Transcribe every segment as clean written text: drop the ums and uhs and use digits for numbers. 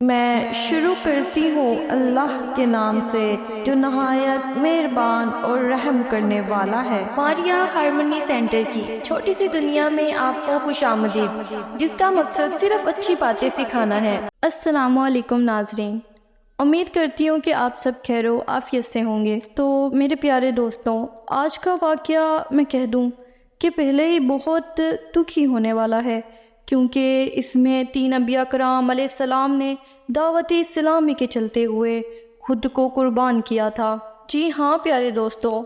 میں شروع کرتی ہوں اللہ کے نام سے جو نہایت مہربان اور رحم کرنے والا ہے۔ ماریا ہارمونی سینٹر کی چھوٹی سی دنیا میں آپ کو خوش آمدید، جس کا مقصد صرف اچھی باتیں سکھانا ہے۔ السلام علیکم ناظرین، امید کرتی ہوں کہ آپ سب خیر و عافیت سے ہوں گے۔ تو میرے پیارے دوستوں، آج کا واقعہ میں کہہ دوں کہ پہلے ہی بہت دکھی ہونے والا ہے، کیونکہ اس میں 3 انبیاء کرام علیہ السلام نے دعوت اسلامی کے چلتے ہوئے خود کو قربان کیا تھا۔ جی ہاں پیارے دوستوں،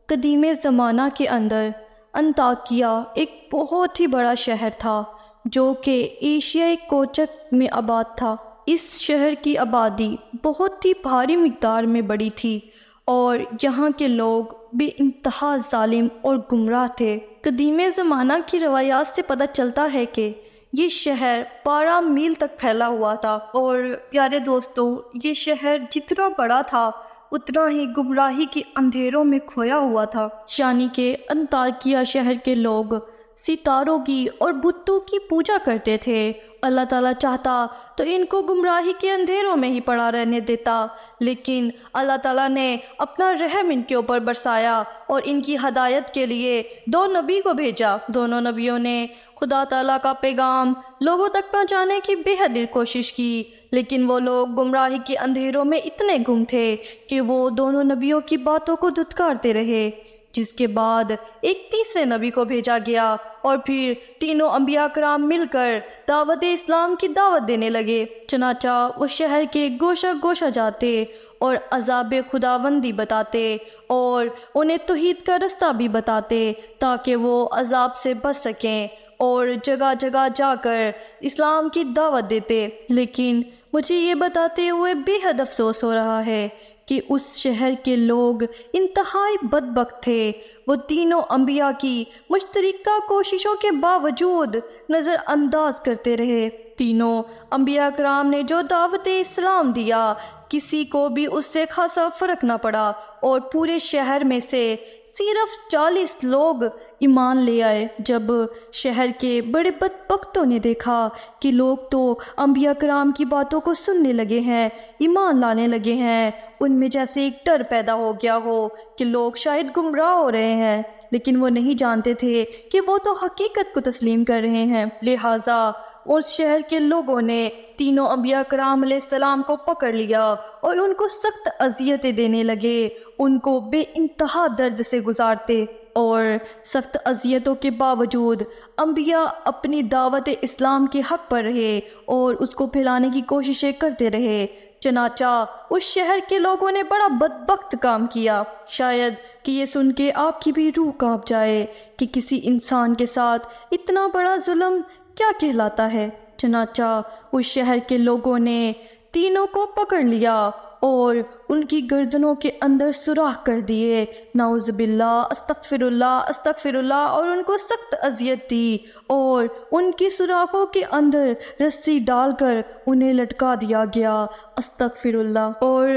قدیم زمانہ کے اندر انطاکیہ ایک بہت ہی بڑا شہر تھا جو کہ ایشیائی کوچک میں آباد تھا۔ اس شہر کی آبادی بہت ہی بھاری مقدار میں بڑی تھی اور یہاں کے لوگ بے انتہا ظالم اور گمراہ تھے۔ قدیم زمانہ کی روایات سے پتہ چلتا ہے کہ یہ شہر 12 میل تک پھیلا ہوا تھا، اور پیارے دوستوں، یہ شہر جتنا بڑا تھا اتنا ہی گمراہی کے اندھیروں میں کھویا ہوا تھا۔ یعنی کہ انطاکیہ شہر کے لوگ ستاروں کی اور بتوں کی پوجا کرتے تھے۔ اللہ تعالیٰ چاہتا تو ان کو گمراہی کے اندھیروں میں ہی پڑا رہنے دیتا، لیکن اللہ تعالیٰ نے اپنا رحم ان کے اوپر برسایا اور ان کی ہدایت کے لیے 2 نبی کو بھیجا۔ دونوں نبیوں نے خدا تعالیٰ کا پیغام لوگوں تک پہنچانے کی بے حد کوشش کی، لیکن وہ لوگ گمراہی کے اندھیروں میں اتنے گم تھے کہ وہ دونوں نبیوں کی باتوں کو دھتکارتے رہے، جس کے بعد ایک تیسرے نبی کو بھیجا گیا اور پھر تینوں انبیاء کرام مل کر دعوت اسلام کی دعوت دینے لگے۔ چنانچہ وہ شہر کے گوشہ گوشہ جاتے اور عذاب خداوندی بتاتے اور انہیں توحید کا رستہ بھی بتاتے تاکہ وہ عذاب سے بچ سکیں، اور جگہ جگہ جا کر اسلام کی دعوت دیتے۔ لیکن مجھے یہ بتاتے ہوئے بے حد افسوس ہو رہا ہے کہ اس شہر کے لوگ انتہائی بدبخت تھے۔ وہ تینوں انبیاء کی مشترکہ کوششوں کے باوجود نظر انداز کرتے رہے۔ تینوں انبیاء کرام نے جو دعوت اسلام دیا، کسی کو بھی اس سے خاصا فرق نہ پڑا، اور پورے شہر میں سے صرف 40 لوگ ایمان لے آئے۔ جب شہر کے بڑے بدبختوں نے دیکھا کہ لوگ تو انبیاء کرام کی باتوں کو سننے لگے ہیں، ایمان لانے لگے ہیں، ان میں جیسے ایک ڈر پیدا ہو گیا ہو کہ لوگ شاید گمراہ ہو رہے ہیں، لیکن وہ نہیں جانتے تھے کہ وہ تو حقیقت کو تسلیم کر رہے ہیں۔ لہٰذا اس شہر کے لوگوں نے تینوں انبیاء کرام علیہ السلام کو پکڑ لیا اور ان کو سخت اذیتیں دینے لگے، ان کو بے انتہا درد سے گزارتے، اور سخت اذیتوں کے باوجود انبیاء اپنی دعوت اسلام کے حق پر رہے اور اس کو پھیلانے کی کوششیں کرتے رہے۔ چنانچہ اس شہر کے لوگوں نے بڑا بدبخت کام کیا۔ شاید کہ یہ سن کے آپ کی بھی روح کانپ جائے کہ کسی انسان کے ساتھ اتنا بڑا ظلم کیا کہلاتا ہے۔ چنانچہ اس شہر کے لوگوں نے تینوں کو پکڑ لیا اور ان کی گردنوں کے اندر سوراخ کر دیے، نعوذ باللہ، استغفر اللہ، اور ان کو سخت اذیت دی اور ان کی سوراخوں کے اندر رسی ڈال کر انہیں لٹکا دیا گیا، استغفر اللہ۔ اور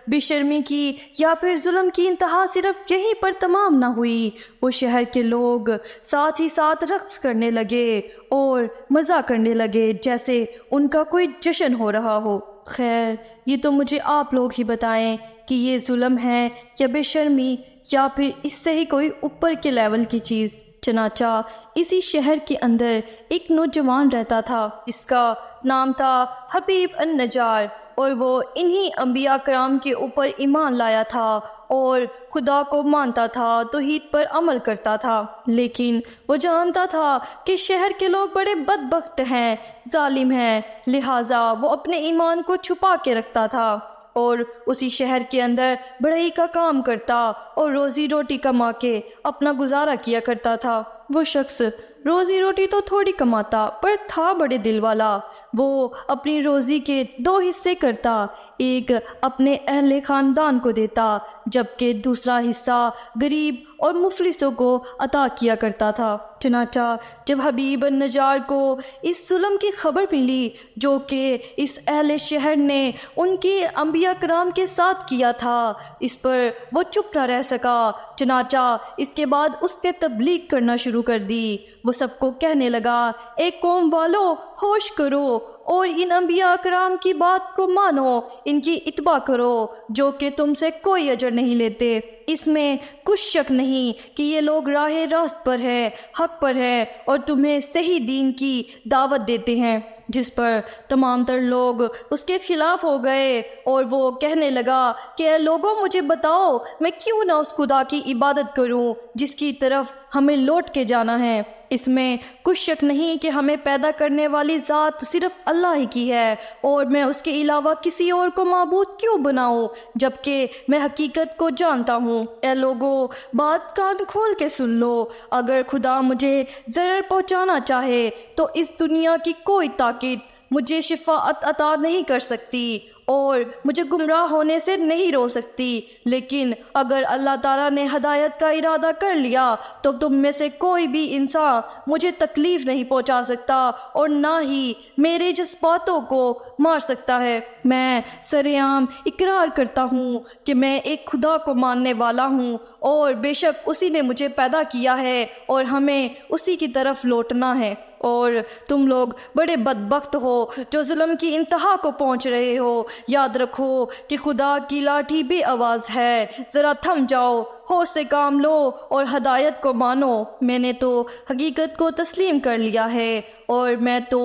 بے شرمی کی یا پھر ظلم کی انتہا صرف یہیں پر تمام نہ ہوئی، وہ شہر کے لوگ ساتھ ہی ساتھ رقص کرنے لگے اور مزہ کرنے لگے جیسے ان کا کوئی جشن ہو رہا ہو۔ خیر، یہ تو مجھے آپ لوگ ہی بتائیں کہ یہ ظلم ہے یا بے شرمی یا پھر اس سے ہی کوئی اوپر کے لیول کی چیز۔ چنانچہ اسی شہر کے اندر ایک نوجوان رہتا تھا، اس کا نام تھا حبیب النجار، اور وہ انہی انبیاء کرام کے اوپر ایمان لایا تھا اور خدا کو مانتا تھا، توحید پر عمل کرتا تھا۔ لیکن وہ جانتا تھا کہ شہر کے لوگ بڑے بدبخت ہیں، ظالم ہیں، لہٰذا وہ اپنے ایمان کو چھپا کے رکھتا تھا اور اسی شہر کے اندر بڑھئی کا کام کرتا اور روزی روٹی کما کے اپنا گزارا کیا کرتا تھا۔ وہ شخص روزی روٹی تو تھوڑی کماتا پر تھا بڑے دل والا۔ وہ اپنی روزی کے 2 حصے کرتا، ایک اپنے اہل خاندان کو دیتا جبکہ دوسرا حصہ غریب اور مفلسوں کو عطا کیا کرتا تھا۔ چنانچہ جب حبیب النجار کو اس ظلم کی خبر ملی جو کہ اس اہل شہر نے ان کے انبیاء کرام کے ساتھ کیا تھا، اس پر وہ چپ نہ رہ سکا۔ چنانچہ اس کے بعد اس نے تبلیغ کرنا شروع کر دی وہ سب کو کہنے لگا، اے قوم والو، ہوش کرو اور ان انبیاء کرام کی بات کو مانو، ان کی اتباع کرو جو کہ تم سے کوئی اجر نہیں لیتے۔ اس میں کچھ شک نہیں کہ یہ لوگ راہ راست پر ہے، حق پر ہے، اور تمہیں صحیح دین کی دعوت دیتے ہیں، جس پر تمام تر لوگ اس کے خلاف ہو گئے، اور وہ کہنے لگا کہ اے لوگوں، مجھے بتاؤ میں کیوں نہ اس خدا کی عبادت کروں جس کی طرف ہمیں لوٹ کے جانا ہے۔ اس میں کچھ شک نہیں کہ ہمیں پیدا کرنے والی ذات صرف اللہ ہی کی ہے، اور میں اس کے علاوہ کسی اور کو معبود کیوں بناؤں جبکہ میں حقیقت کو جانتا ہوں۔ اے لوگوں، بات کان کھول کے سن لو، اگر خدا مجھے ضرر پہنچانا چاہے تو اس دنیا کی کوئی طاقت مجھے شفاعت عطا نہیں کر سکتی اور مجھے گمراہ ہونے سے نہیں روک سکتی، لیکن اگر اللہ تعالیٰ نے ہدایت کا ارادہ کر لیا تو تم میں سے کوئی بھی انسان مجھے تکلیف نہیں پہنچا سکتا اور نہ ہی میرے جذباتوں کو مار سکتا ہے۔ میں سرعام اقرار کرتا ہوں کہ میں ایک خدا کو ماننے والا ہوں، اور بے شک اسی نے مجھے پیدا کیا ہے اور ہمیں اسی کی طرف لوٹنا ہے، اور تم لوگ بڑے بدبخت ہو جو ظلم کی انتہا کو پہنچ رہے ہو۔ یاد رکھو کہ خدا کی لاٹھی بے آواز ہے، ذرا تھم جاؤ، ہوش سے کام لو اور ہدایت کو مانو۔ میں نے تو حقیقت کو تسلیم کر لیا ہے اور میں تو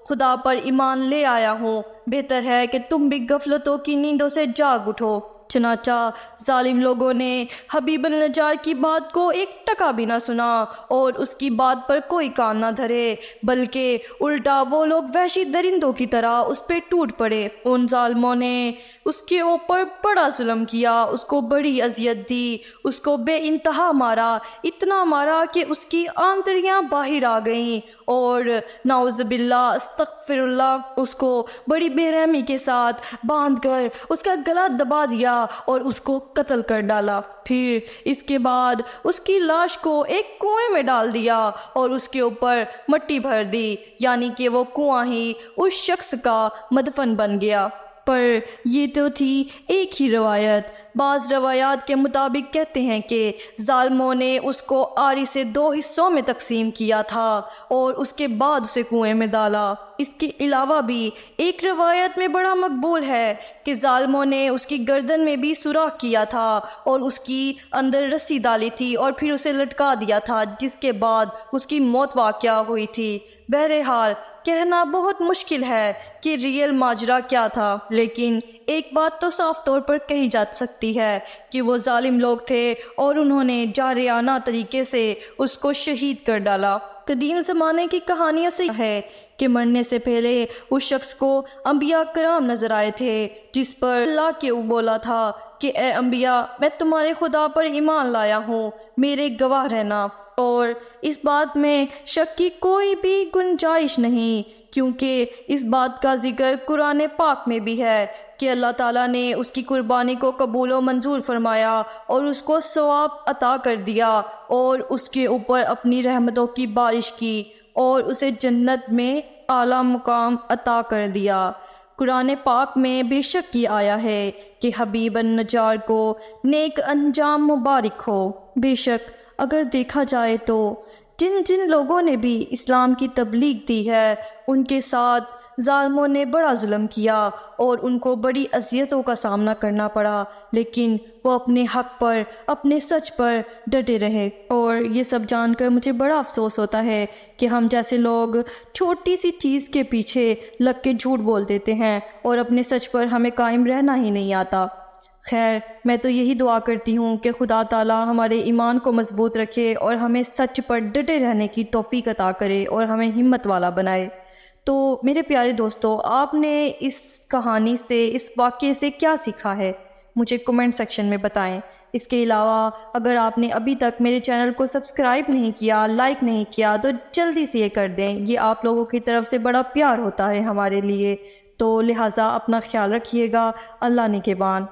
خدا پر ایمان لے آیا ہوں، بہتر ہے کہ تم بھی غفلتوں کی نیندوں سے جاگ اٹھو۔ چنانچہ ظالم لوگوں نے حبیب النجار کی بات کو ایک ٹکا بھی نہ سنا اور اس کی بات پر کوئی کان نہ دھرے، بلکہ الٹا وہ لوگ وحشی درندوں کی طرح اس پہ ٹوٹ پڑے۔ ان ظالموں نے اس کے اوپر بڑا ظلم کیا، اس کو بڑی اذیت دی، اس کو بے انتہا مارا، اتنا مارا کہ اس کی آنتڑیاں باہر آ گئیں، اور نعوذ باللہ استغفر اللہ، اس کو بڑی بے رحمی کے ساتھ باندھ کر اس کا گلا دبا دیا اور اس کو قتل کر ڈالا۔ پھر اس کے بعد اس کی لاش کو ایک کنویں میں ڈال دیا اور اس کے اوپر مٹی بھر دی، یعنی کہ وہ کنواں ہی اس شخص کا مدفن بن گیا۔ پر یہ تو تھی ایک ہی روایت۔ بعض روایات کے مطابق کہتے ہیں کہ ظالموں نے اس کو آری سے 2 حصوں میں تقسیم کیا تھا اور اس کے بعد اسے کنویں میں ڈالا۔ اس کے علاوہ بھی ایک روایت میں بڑا مقبول ہے کہ ظالموں نے اس کی گردن میں بھی سوراخ کیا تھا اور اس کی اندر رسی ڈالی تھی اور پھر اسے لٹکا دیا تھا، جس کے بعد اس کی موت واقع ہوئی تھی۔ بہرحال کہنا بہت مشکل ہے کہ ریئل ماجرا کیا تھا، لیکن ایک بات تو صاف طور پر کہی جا سکتی ہے کہ وہ ظالم لوگ تھے اور انہوں نے جارحانہ طریقے سے اس کو شہید کر ڈالا۔ قدیم زمانے کی کہانیوں سے ہے کہ مرنے سے پہلے اس شخص کو انبیاء کرام نظر آئے تھے، جس پر اللہ کے بولا تھا کہ اے انبیاء، میں تمہارے خدا پر ایمان لایا ہوں، میرے گواہ رہنا۔ اور اس بات میں شک کی کوئی بھی گنجائش نہیں، کیونکہ اس بات کا ذکر قرآن پاک میں بھی ہے کہ اللہ تعالیٰ نے اس کی قربانی کو قبول و منظور فرمایا اور اس کو ثواب عطا کر دیا اور اس کے اوپر اپنی رحمتوں کی بارش کی اور اسے جنت میں اعلیٰ مقام عطا کر دیا۔ قرآن پاک میں بے شک یہ آیا ہے کہ حبیب النجار کو نیک انجام مبارک ہو۔ بے شک اگر دیکھا جائے تو جن لوگوں نے بھی اسلام کی تبلیغ دی ہے، ان کے ساتھ ظالموں نے بڑا ظلم کیا اور ان کو بڑی اذیتوں کا سامنا کرنا پڑا، لیکن وہ اپنے حق پر، اپنے سچ پر ڈٹے رہے۔ اور یہ سب جان کر مجھے بڑا افسوس ہوتا ہے کہ ہم جیسے لوگ چھوٹی سی چیز کے پیچھے لگ کے جھوٹ بول دیتے ہیں اور اپنے سچ پر ہمیں قائم رہنا ہی نہیں آتا۔ خیر، میں تو یہی دعا کرتی ہوں کہ خدا تعالیٰ ہمارے ایمان کو مضبوط رکھے اور ہمیں سچ پر ڈٹے رہنے کی توفیق عطا کرے اور ہمیں ہمت والا بنائے۔ تو میرے پیارے دوستو، آپ نے اس کہانی سے، اس واقعے سے کیا سیکھا ہے؟ مجھے کمنٹ سیکشن میں بتائیں۔ اس کے علاوہ اگر آپ نے ابھی تک میرے چینل کو سبسکرائب نہیں کیا، لائک نہیں کیا، تو جلدی سے یہ کر دیں، یہ آپ لوگوں کی طرف سے بڑا پیار ہوتا ہے ہمارے لیے۔ تو لہٰذا اپنا خیال رکھیے گا۔ اللہ نگہبان۔